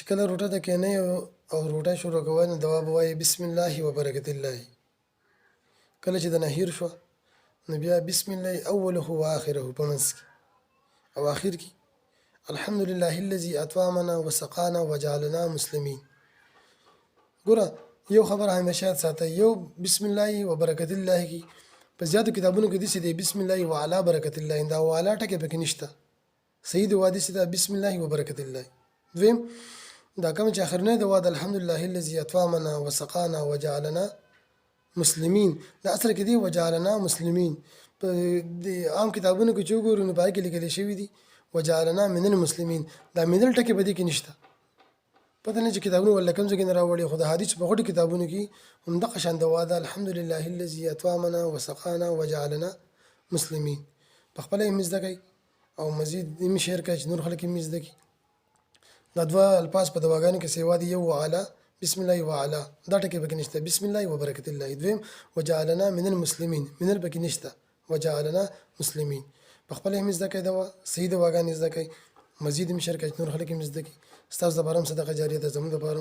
چې کله روټه ته کېنئ او روټه شروع کوئ نو دوا به وایي بسم الله و برکت الله. کله چې د نهیر شوه نو بیا بسم الله اوله و آخره په منځ کې او آخر کې الحمد لله الذي اطعمنا وسقانا وجعلنا مسلمین. ګوره یو خبره همیشه یاد ساته، یو بسم الله و برکت الله کې په زیاتو کتابونو کې داسې دی بسم الله و علی برکت الله، دا والا ټکی پکې نشته. صحیح دوا داسې ده بسم الله و برکت الله. دویم دا کوم چې اخرنی دوا د الحمد لله الذي اطعمنا وسقانا وجعلنا مسلمین، دا اصل کې دی وجعلنا مسلمین. په عام کتابونو کې چې وګورو نو پای کې لیکل شوی دی وجعلنا من المسلمین، دا من ټکی په دې کې نشته. پته نه چې کتابونه ولا کوم ځای کې نه راوړي، خو د حدیث په غوټو کتابونو کې همدغه شان دوا ده الحمد لله الذي اطعمنا وسقانا وجعلنا مسلمین. په خپله یې زده کوئ او مزید یې شیر کړئ چې نور خلک یې زده کړي. دا دوه الفاظ په دواګانو کې سیوا دي، یو وعلا بسم الله وعلا دا ټکی پکې نشته، بسم الله و برکت الله. دویم وجعلنا من المسلمین، من پکې نشته، وجعلنا مسلمین. په خپله یې زده کوئ دوا، صحیح دواګانې زده کوئ، مزید یې شیر کړئ چې نور خلک یې زده کړي. ستاسو لپاره هم صدقه جاریه ده، زموږ لپاره